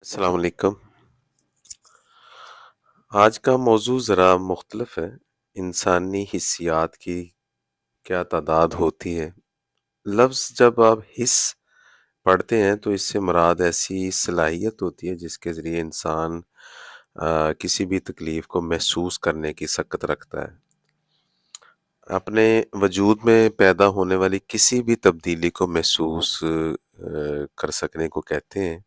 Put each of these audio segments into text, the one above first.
السلام علیکم۔ آج کا موضوع ذرا مختلف ہے۔ انسانی حسیات کی کیا تعداد ہوتی ہے؟ لفظ جب آپ حس پڑھتے ہیں تو اس سے مراد ایسی صلاحیت ہوتی ہے جس کے ذریعے انسان کسی بھی تکلیف کو محسوس کرنے کی سکت رکھتا ہے۔ اپنے وجود میں پیدا ہونے والی کسی بھی تبدیلی کو محسوس کر سکنے کو کہتے ہیں۔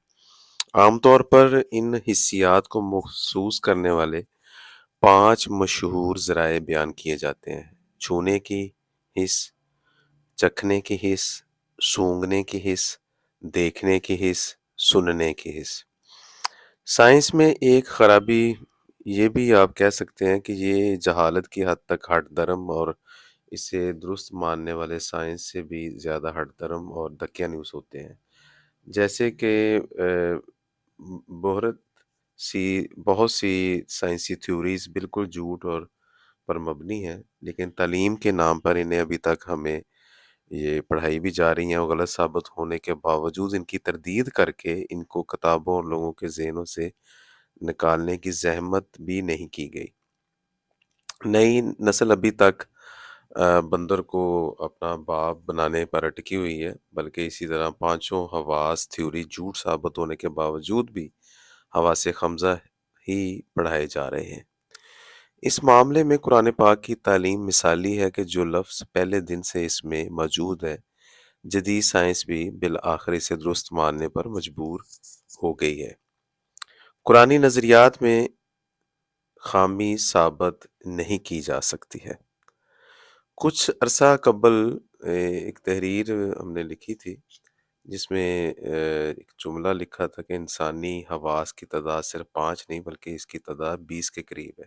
عام طور پر ان حسیات کو محسوس کرنے والے 5 مشہور ذرائع بیان کیے جاتے ہیں: چھونے کی حس، چکھنے کی حس، سونگھنے کی حس، دیکھنے کی حس، سننے کی حس۔ سائنس میں ایک خرابی یہ بھی آپ کہہ سکتے ہیں کہ یہ جہالت کی حد تک ہٹ درم اور اسے درست ماننے والے سائنس سے بھی زیادہ ہٹ درم اور دقیہ نیوز ہوتے ہیں۔ جیسے کہ بہت بہت سی سائنسی تھیوریز بالکل جھوٹ اور پر مبنی ہیں، لیکن تعلیم کے نام پر انہیں ابھی تک ہمیں یہ پڑھائی بھی جا رہی ہیں اور غلط ثابت ہونے کے باوجود ان کی تردید کر کے ان کو کتابوں اور لوگوں کے ذہنوں سے نکالنے کی زحمت بھی نہیں کی گئی۔ نئی نسل ابھی تک بندر کو اپنا باپ بنانے پر اٹکی ہوئی ہے، بلکہ اسی طرح پانچوں حواس تھیوری جھوٹ ثابت ہونے کے باوجود بھی حواس خمسہ ہی پڑھائے جا رہے ہیں۔ اس معاملے میں قرآن پاک کی تعلیم مثالی ہے کہ جو لفظ پہلے دن سے اس میں موجود ہے، جدید سائنس بھی بالآخر اسے درست ماننے پر مجبور ہو گئی ہے۔ قرآنی نظریات میں خامی ثابت نہیں کی جا سکتی ہے۔ کچھ عرصہ قبل ایک تحریر ہم نے لکھی تھی جس میں ایک جملہ لکھا تھا کہ انسانی حواس کی تعداد صرف 5 نہیں بلکہ اس کی تعداد 20 کے قریب ہے۔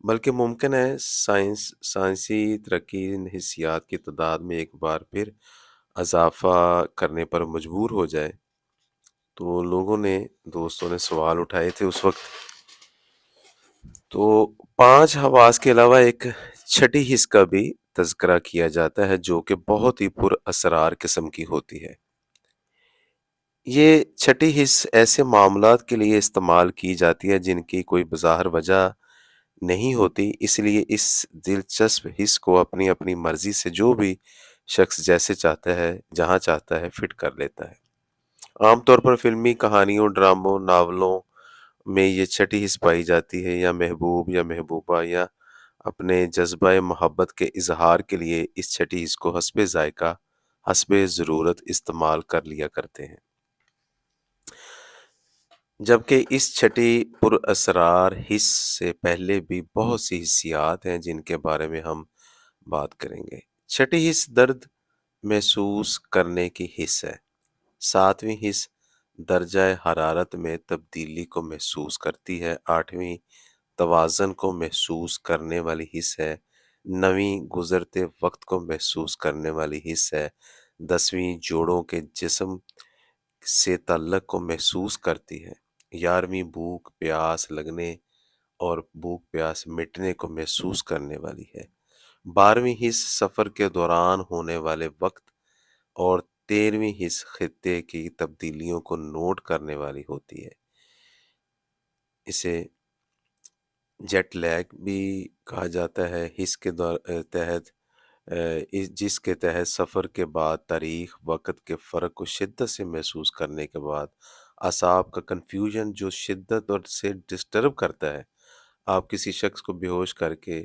بلکہ ممکن ہے سائنسی ترقی ان حسیات کی تعداد میں ایک بار پھر اضافہ کرنے پر مجبور ہو جائے۔ تو دوستوں نے سوال اٹھائے تھے اس وقت، تو 5 حواس کے علاوہ ایک چھٹی حس کا بھی تذکرہ کیا جاتا ہے جو کہ بہت ہی پر اسرار قسم کی ہوتی ہے۔ یہ چھٹی حس ایسے معاملات کے لیے استعمال کی جاتی ہے جن کی کوئی بظاہر وجہ نہیں ہوتی، اس لیے اس دلچسپ حس کو اپنی اپنی مرضی سے جو بھی شخص جیسے چاہتا ہے جہاں چاہتا ہے فٹ کر لیتا ہے۔ عام طور پر فلمی کہانیوں، ڈراموں، ناولوں میں یہ چھٹی حس پائی جاتی ہے، یا محبوب یا محبوبہ یا اپنے جذبہ محبت کے اظہار کے لیے اس چھٹی حس کو حسب ذائقہ، حسب ضرورت استعمال کر لیا کرتے ہیں۔ جبکہ اس چھٹی پر اسرار حس سے پہلے بھی بہت سی حسیات ہیں جن کے بارے میں ہم بات کریں گے۔ چھٹی حس درد محسوس کرنے کی حس ہے۔ 7ویں حس درجہ حرارت میں تبدیلی کو محسوس کرتی ہے۔ 8ویں توازن کو محسوس کرنے والی حس ہے۔ 9ویں گزرتے وقت کو محسوس کرنے والی حس ہے۔ 10ویں جوڑوں کے جسم سے تعلق کو محسوس کرتی ہے۔ 11ویں بھوک پیاس لگنے اور بھوک پیاس مٹنے کو محسوس کرنے والی ہے۔ 12ویں حس سفر کے دوران ہونے والے وقت اور 13ویں حس خطے کی تبدیلیوں کو نوٹ کرنے والی ہوتی ہے۔ اسے جیٹ لیگ بھی کہا جاتا ہے۔ حس کے تحت جس کے تحت سفر کے بعد تاریخ وقت کے فرق کو شدت سے محسوس کرنے کے بعد اعصاب کا کنفیوژن جو شدت اور سے ڈسٹرب کرتا ہے، آپ کسی شخص کو بے ہوش کر کے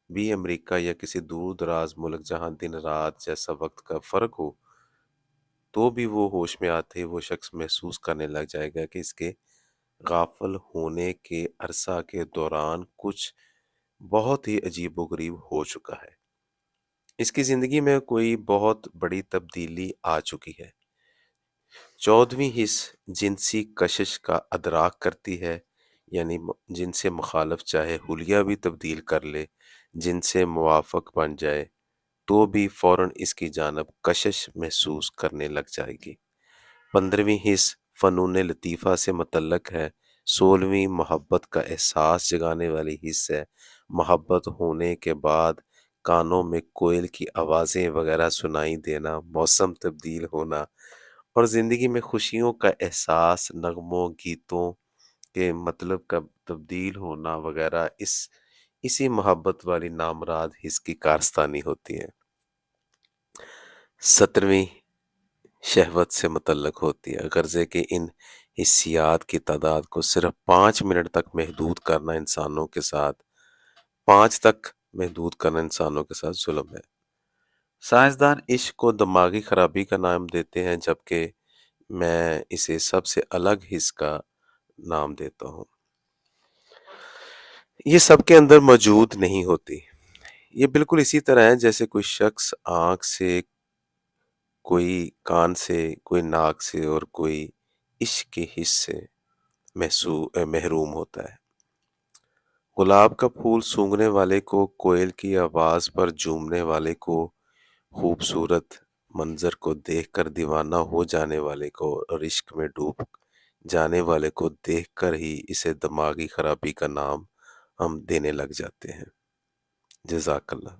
بھی امریکہ یا کسی دور دراز ملک جہاں دن رات جیسا وقت کا فرق ہو تو بھی وہ ہوش میں آتے وہ شخص محسوس کرنے لگ جائے گا کہ اس کے غافل ہونے کے عرصہ کے دوران کچھ بہت ہی عجیب و غریب ہو چکا ہے۔ اس کی زندگی میں کوئی بہت بڑی تبدیلی آ چکی ہے۔ 14ویں حس جنسی کشش کا ادراک کرتی ہے، یعنی جن سے مخالف چاہے حلیہ بھی تبدیل کر لے، جن سے موافق بن جائے تو بھی فوراً اس کی جانب کشش محسوس کرنے لگ جائے گی۔ 15ویں حس فنون لطیفہ سے متعلق ہے۔ 16ویں محبت کا احساس جگانے والی حس ہے۔ محبت ہونے کے بعد کانوں میں کوئل کی آوازیں وغیرہ سنائی دینا، موسم تبدیل ہونا اور زندگی میں خوشیوں کا احساس، نغموں، گیتوں کے مطلب کا تبدیل ہونا وغیرہ اسی محبت والی نامراد حس کی کارستانی ہوتی ہے۔ 17ویں شہوت سے متعلق ہوتی ہے، غرضے کہ ان حسیات کی تعداد کو صرف 5 منٹ تک محدود کرنا انسانوں کے ساتھ 5 تک محدود کرنا انسانوں کے ساتھ ظلم ہے۔ سائنسدان عشق کو دماغی خرابی کا نام دیتے ہیں، جبکہ میں اسے سب سے الگ حص کا نام دیتا ہوں۔ یہ سب کے اندر موجود نہیں ہوتی۔ یہ بالکل اسی طرح ہے جیسے کوئی شخص آنکھ سے، کوئی کان سے، کوئی ناک سے اور کوئی عشق کے حص سے محروم ہوتا ہے۔ گلاب کا پھول سونگھنے والے کو، کوئل کی آواز پر جھومنے والے کو، خوبصورت منظر کو دیکھ کر دیوانہ ہو جانے والے کو اور عشق میں ڈوب جانے والے کو دیکھ کر ہی اسے دماغی خرابی کا نام ہم دینے لگ جاتے ہیں۔ جزاک اللہ۔